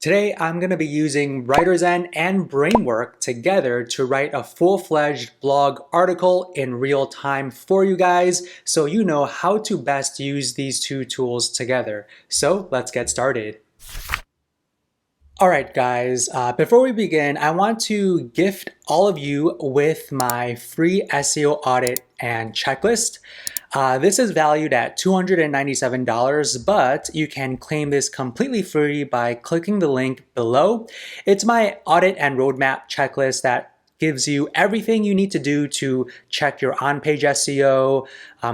Today, I'm going to be using WriterZen and Bramework together to write a full-fledged blog article in real time for you guys so you know how to best use these two tools together. So let's get started. All right, guys, before we begin, I want to gift all of you with my free SEO audit and checklist. This is valued at $297, but you can claim this completely free by clicking the link below. It's my audit and roadmap checklist that gives you everything you need to do to check your on-page SEO,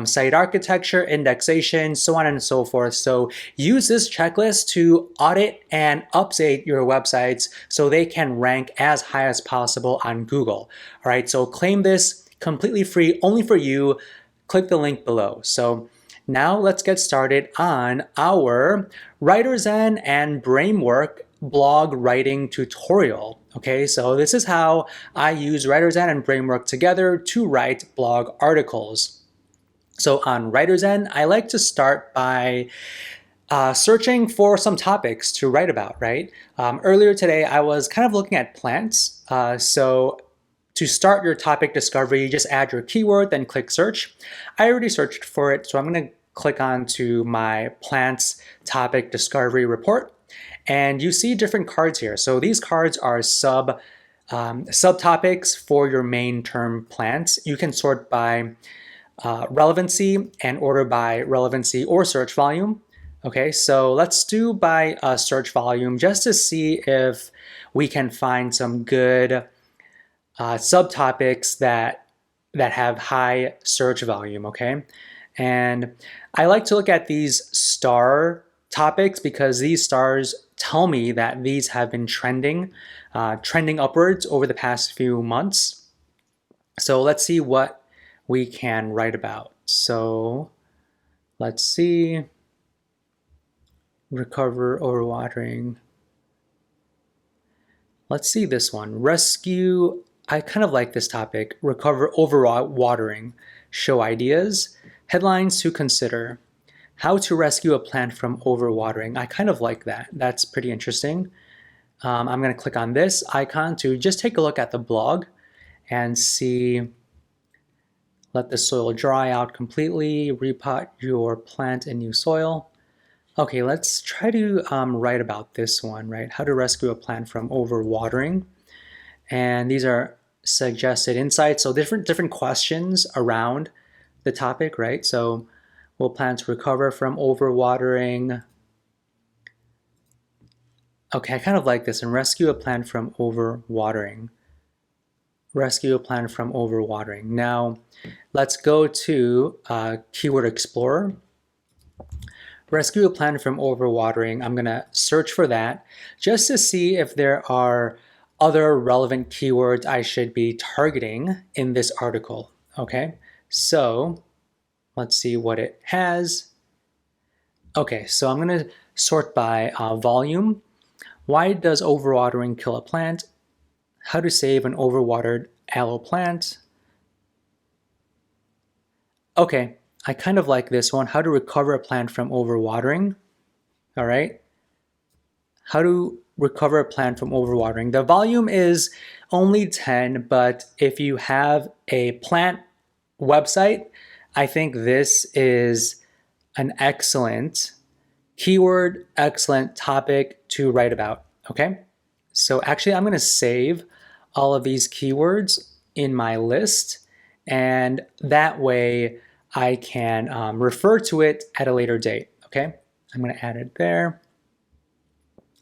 site architecture, indexation, so on and so forth. So use this checklist to audit and update your websites so they can rank as high as possible on Google. All right, so claim this completely free, only for you. Click the link below. So now let's get started on our WriterZen and Bramework blog writing tutorial. Okay, so this is how I use WriterZen and Bramework together to write blog articles. So on WriterZen, I like to start by searching for some topics to write about, right? Earlier today, I was kind of looking at plants. So to start your topic discovery, you just add your keyword, then click search. I already searched for it, so I'm going to click on to my plants topic discovery report. And you see different cards here. So these cards are subtopics for your main term plants. You can sort by relevancy and order by relevancy or search volume. Okay, so let's do by search volume just to see if we can find some good subtopics that have high search volume, okay? And I like to look at these star topics because these stars tell me that these have been trending upwards over the past few months. So let's see what we can write about. So let's see, recover overwatering. Let's see this one, rescue. I kind of like this topic, recover overwatering, show ideas, headlines to consider, how to rescue a plant from overwatering. I kind of like that. That's pretty interesting. I'm going to click on this icon to just take a look at the blog and see, let the soil dry out completely, repot your plant in new soil. Okay, let's try to write about this one, right? How to rescue a plant from overwatering. And these are suggested insights. So different questions around the topic, right? So will plants recover from overwatering? Okay, I kind of like this. And rescue a plant from overwatering. Rescue a plant from overwatering. Now, let's go to Keyword Explorer. Rescue a plant from overwatering. I'm going to search for that just to see if there are other relevant keywords I should be targeting in this article. Okay, so let's see what it has. Okay, so I'm going to sort by volume. Why does overwatering kill a plant? How to save an overwatered aloe plant. Okay, I kind of like this one. How to recover a plant from overwatering. All right. How to recover a plant from overwatering. The volume is only 10, but if you have a plant website, I think this is an excellent keyword, excellent topic to write about. Okay. So actually, I'm going to save all of these keywords in my list, and that way I can refer to it at a later date, okay? I'm gonna add it there.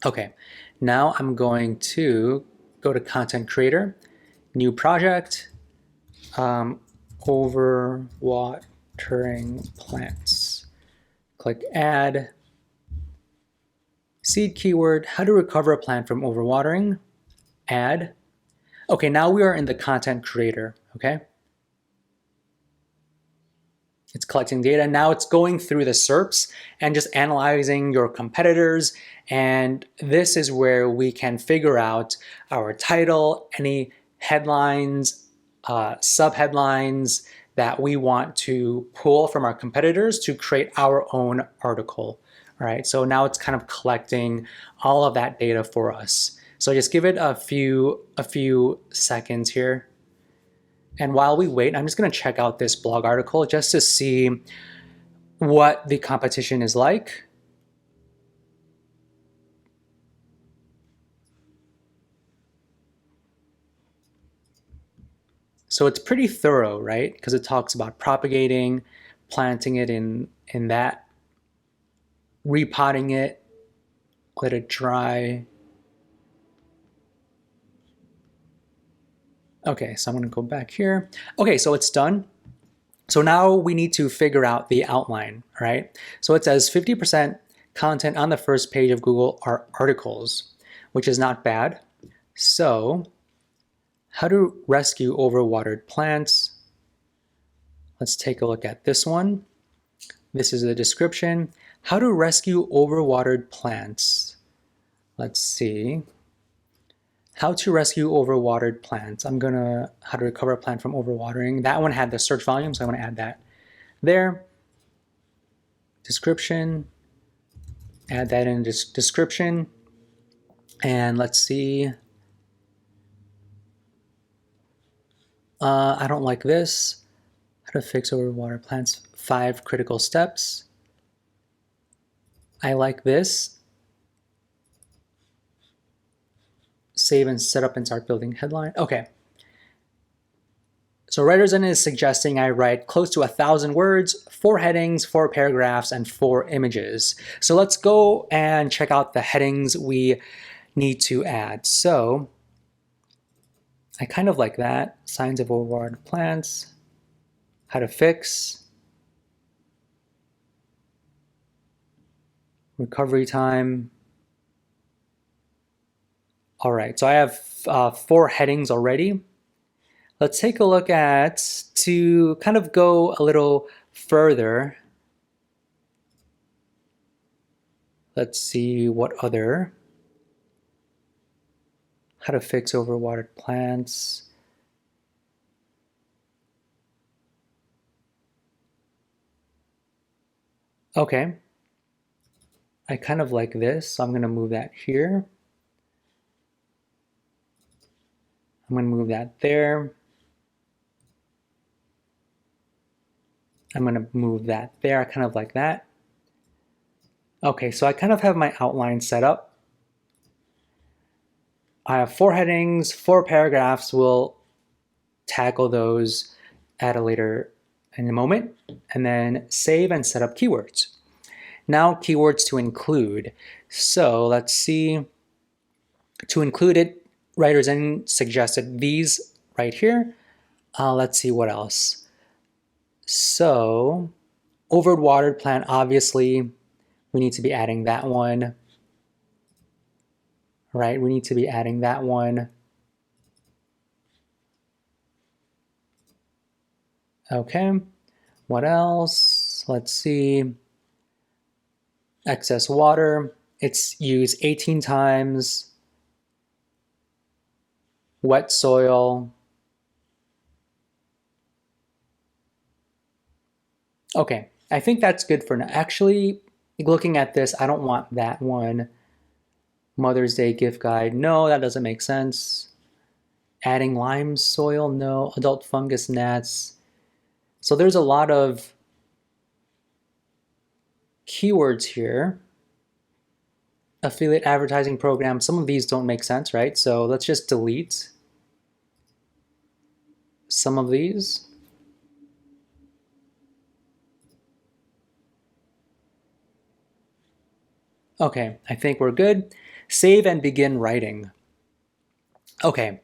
Okay, now I'm going to go to Content Creator, New Project, Overwatering Plants. Click Add, Seed keyword, how to recover a plant from overwatering, Add. Okay, now we are in the Content Creator, okay? It's collecting data. Now it's going through the SERPs and just analyzing your competitors. And this is where we can figure out our title, any headlines, subheadlines that we want to pull from our competitors to create our own article. All All right, so now it's kind of collecting all of that data for us. So just give it a few seconds here. And while we wait, I'm just going to check out this blog article just to see what the competition is like. So it's pretty thorough, right? Because it talks about propagating, planting it in that, repotting it, let it dry. Okay, so I'm going to go back here. Okay, so it's done. So now we need to figure out the outline, right? So it says 50% content on the first page of Google are articles, which is not bad. So how to rescue overwatered plants. Let's take a look at this one. This is the description. How to rescue overwatered plants. Let's see. How to rescue overwatered plants. I'm gonna, how to recover a plant from overwatering. That one had the search volume, so I'm gonna add that there. Description, add that in the description. And let's see. I don't like this. How to fix overwatered plants, 5 critical steps. I like this. Save and set up and start building headline. Okay. So WriterZen is suggesting I write close to 1,000 words, 4 headings, 4 paragraphs, and 4 images. So let's go and check out the headings we need to add. So I kind of like that. Signs of overwatered plants, how to fix, recovery time. All right, so I have 4 headings already. Let's take a look at, to kind of go a little further. Let's see what other, how to fix overwatered plants. Okay, I kind of like this, so I'm going to move that here. I'm going to move that there. I'm going to move that there. I kind of like that. Okay, so I kind of have my outline set up. I have 4 headings, 4 paragraphs. We'll tackle those at a later, in a moment. And then save and set up keywords. Now keywords to include. So let's see. To include it, WriterZen suggested these right here. Let's see what else. So overwatered plant, obviously, we need to be adding that one. Right, we need to be adding that one. Okay, what else? Let's see. Excess water, it's used 18 times. Wet soil. Okay, I think that's good for now. Actually, looking at this, I don't want that one. Mother's Day gift guide, no, that doesn't make sense. Adding lime soil, no. Adult fungus gnats. So there's a lot of keywords here. Affiliate advertising program, some of these don't make sense, right? So let's just delete some of these. Okay, I think we're good. Save and begin writing. Okay,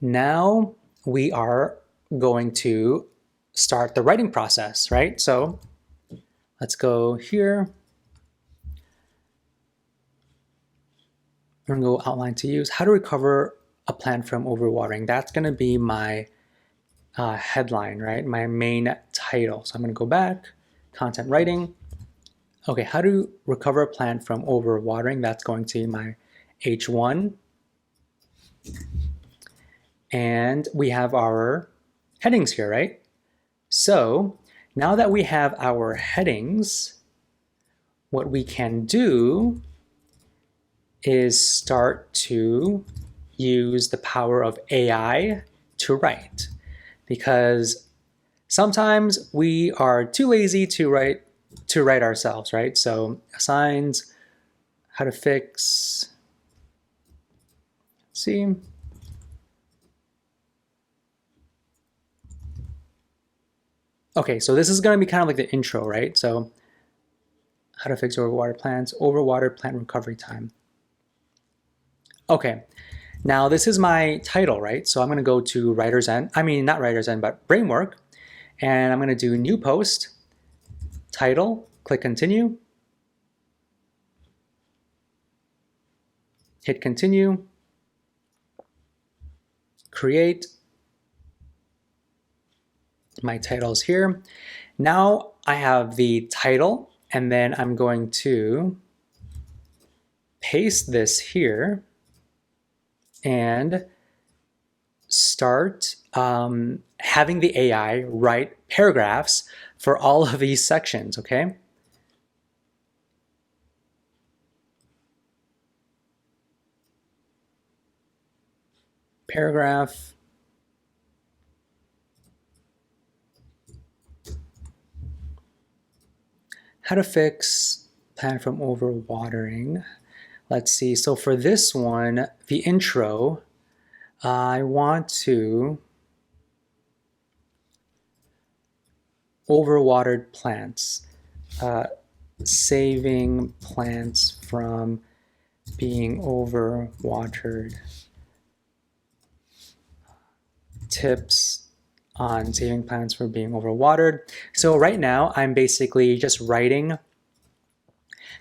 now we are going to start the writing process, right? So let's go here. We're gonna go outline to use. How to recover a plant from overwatering. That's gonna be my headline, right? My main title. So I'm gonna go back, content writing. Okay, how to recover a plant from overwatering. That's going to be my H1. And we have our headings here, right? So now that we have our headings, what we can do is start to use the power of AI to write, because sometimes we are too lazy to write ourselves, right? So assigns, how to fix, let's see. Okay, so this is going to be kind of like the intro, right? So how to fix overwatered plants, overwatered plant recovery time. Okay, now this is my title, right? So I'm going to go to WriterZen, not WriterZen, but Bramework, and I'm going to do new post, title, click continue, hit continue, create. My title is here. Now I have the title, and then I'm going to paste this here and start having the AI write paragraphs for all of these sections, okay? Paragraph. How to fix plant from overwatering. Let's see, so for this one, the intro, I want to overwatered plants, saving plants from being overwatered, tips on saving plants from being overwatered. So right now I'm basically just writing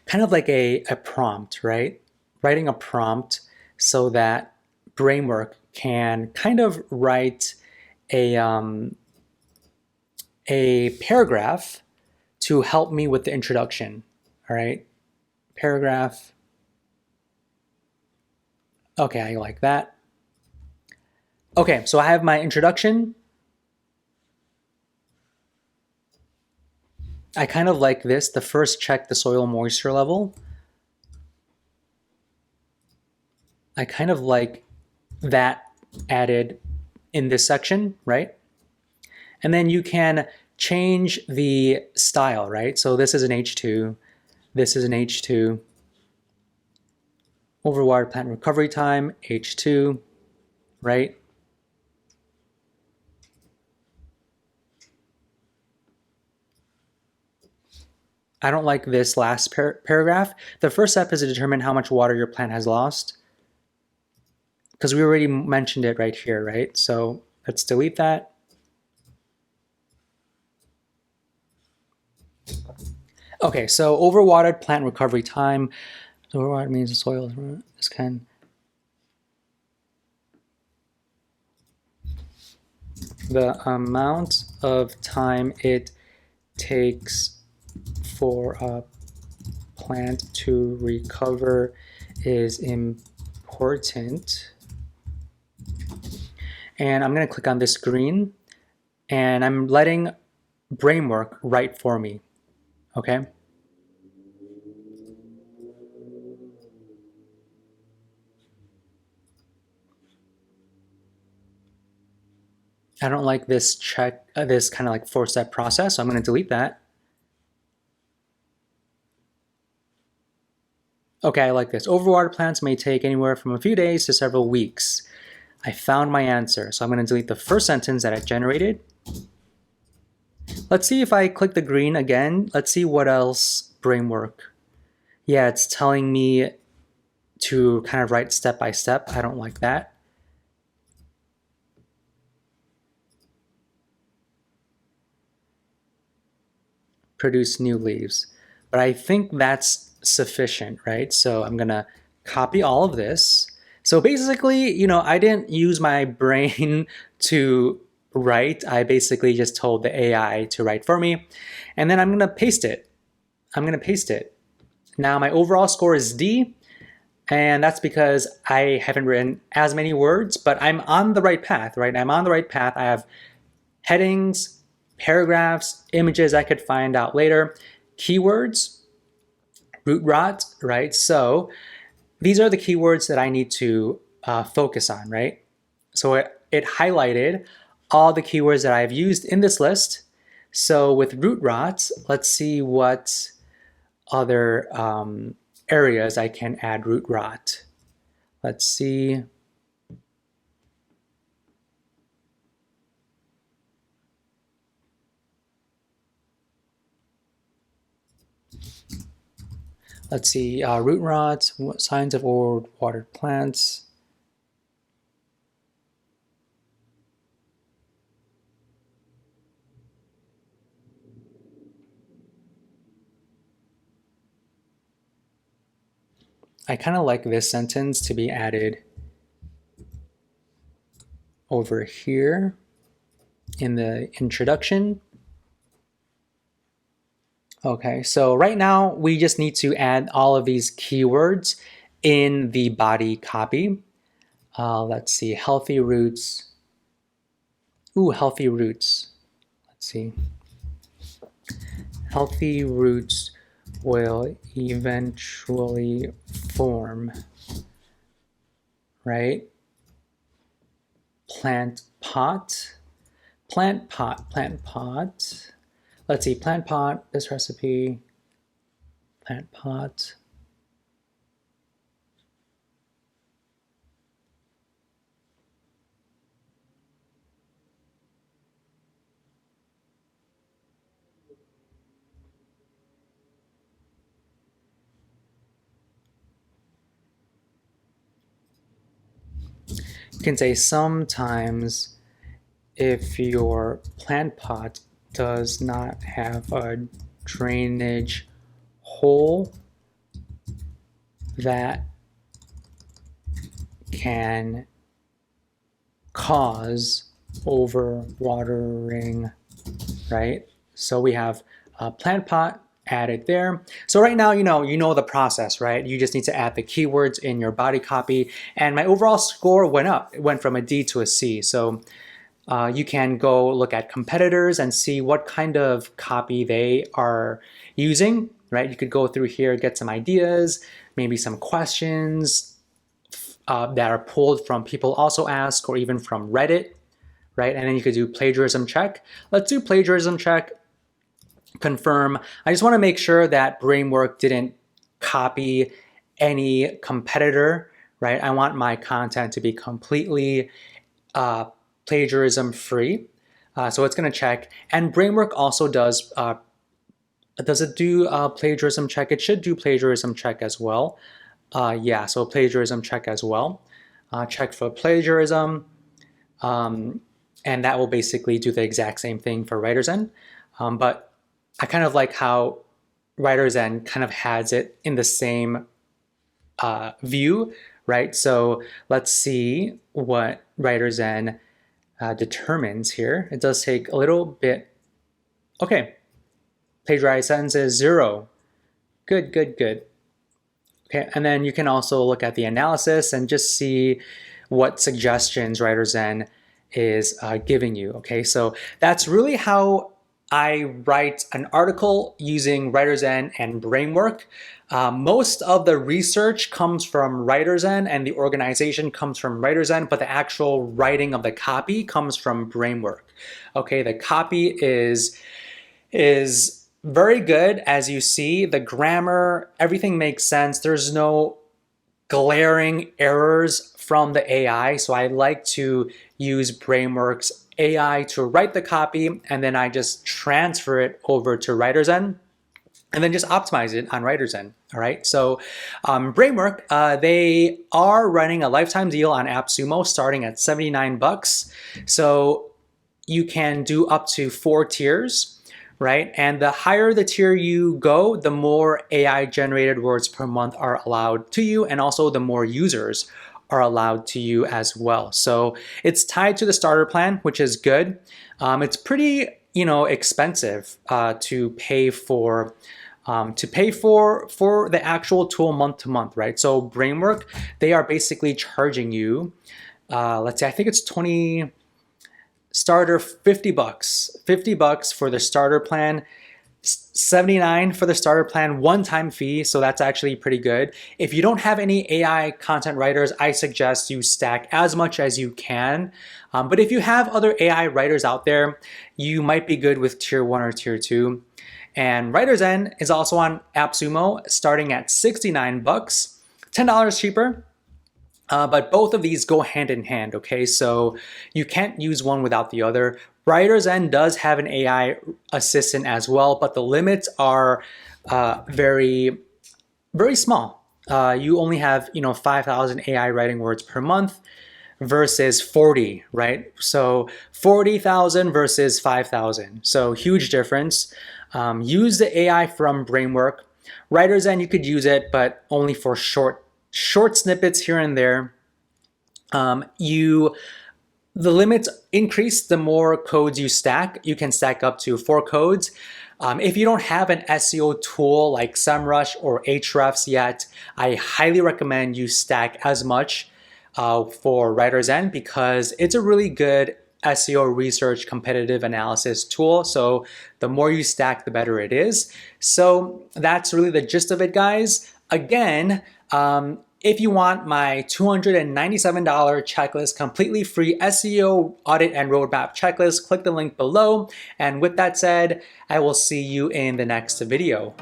kind of like a prompt, right? Writing a prompt so that Bramework can kind of write a paragraph to help me with the introduction, all right? Paragraph. Okay, I like that. Okay, so I have my introduction. I kind of like this. The first, check the soil moisture level. I kind of like that added in this section, right? And then you can change the style, right? So this is an H2, this is an H2. Overwatered plant recovery time, H2, right? I don't like this last paragraph. The first step is to determine how much water your plant has lost, because we already mentioned it right here, right? So let's delete that. Okay, so overwatered plant recovery time. Overwatered means the soil is kind. The amount of time it takes for a plant to recover is important. And I'm going to click on this green, and I'm letting Bramework write for me, okay? I don't like this this kind of like 4-step process, so I'm going to delete that. Okay, I like this. Overwatered plants may take anywhere from a few days to several weeks. I found my answer, so I'm going to delete the first sentence that I generated. Let's see if I click the green again. Let's see what else Bramework. Yeah, it's telling me to kind of write step by step. I don't like that. Produce new leaves. But I think that's sufficient, right? So I'm gonna copy all of this. So basically, you know, I didn't use my brain to write. I basically just told the AI to write for me. And then I'm gonna paste it. I'm gonna paste it. Now my overall score is D, and that's because I haven't written as many words, but I'm on the right path, right? I'm on the right path. I have headings, paragraphs, images I could find out later, keywords. root rot, right? So these are the keywords that I need to focus on, right? So it highlighted all the keywords that I've used in this list. So with root rot, let's see what other areas I can add root rot. Let's see. Let's see, root rot, signs of old watered plants. I kind of like this sentence to be added over here in the introduction. Okay, so right now we just need to add all of these keywords in the body copy. Let's see, healthy roots. Ooh, healthy roots. Let's see. Healthy roots will eventually form, right? Plant pot. Let's see, plant pot, this recipe, plant pot. You can say sometimes if your plant pot does not have a drainage hole, that can cause overwatering, right? So we have a plant pot added there. So right now, you know the process, right? You just need to add the keywords in your body copy, and my overall score went up. It went from a D to a C. So you can go look at competitors and see what kind of copy they are using, right? You could go through here, get some ideas, maybe some questions that are pulled from people also ask, or even from Reddit, right? And then you could do plagiarism check. Let's do plagiarism check. Confirm. I just want to make sure that Bramework didn't copy any competitor, right? I want my content to be completely plagiarism free. So it's going to check. And Bramework also does it do plagiarism check? It should do plagiarism check as well. Yeah, so plagiarism check as well. Check for plagiarism. And that will basically do the exact same thing for WriterZen. But I kind of like how WriterZen kind of has it in the same view, right? So let's see what WriterZen determines here. It does take a little bit. Okay, plagiarized sentences 0. Good, good, good. Okay, and then you can also look at the analysis and just see what suggestions WriterZen is giving you. Okay, so that's really how I write an article using WriterZen and Bramework. Most of the research comes from WriterZen and the organization comes from WriterZen, but the actual writing of the copy comes from Bramework. Okay, the copy is very good. As you see, the grammar, everything makes sense. There's no glaring errors from the AI. So I like to use Bramework's AI to write the copy, and then I just transfer it over to WriterZen and then just optimize it on WriterZen. All right. So Bramework, they are running a lifetime deal on Appsumo starting at $79. So you can do up to 4 tiers, right? And the higher the tier you go, the more AI generated words per month are allowed to you, and also the more users are allowed to you as well. So it's tied to the starter plan, which is good. It's pretty, expensive to pay for. For the actual tool month to month, right? So Bramework, they are basically charging you, let's say, I think it's 50 bucks for the starter plan $79 for the starter plan, one-time fee, so that's actually pretty good. If you don't have any AI content writers, I suggest you stack as much as you can. But if you have other AI writers out there, you might be good with tier 1 or tier 2. And WriterZen is also on Appsumo, starting at $69, $10 cheaper. But both of these go hand in hand, okay? So you can't use one without the other. WriterZen does have an AI assistant as well, but the limits are very, very small. You only have 5,000 AI writing words per month versus 40, right? So 40,000 versus 5,000. So huge difference. Use the AI from Bramework. WriterZen, you could use it, but only for short snippets here and there. The limits increase the more codes you stack. You can stack up to 4 codes. If you don't have an SEO tool like SEMrush or Ahrefs yet, I highly recommend you stack as much for WriterZen because it's a really good SEO research competitive analysis tool. So the more you stack, the better it is. So that's really the gist of it, guys. Again, if you want my $297 checklist, completely free SEO audit and roadmap checklist, click the link below. And with that said, I will see you in the next video.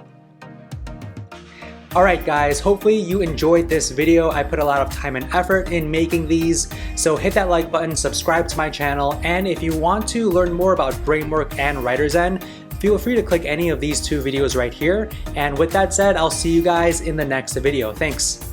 All right, guys, hopefully you enjoyed this video. I put a lot of time and effort in making these. So hit that like button, subscribe to my channel. And if you want to learn more about Bramework and WriterZen, feel free to click any of these 2 videos right here. And with that said, I'll see you guys in the next video. Thanks.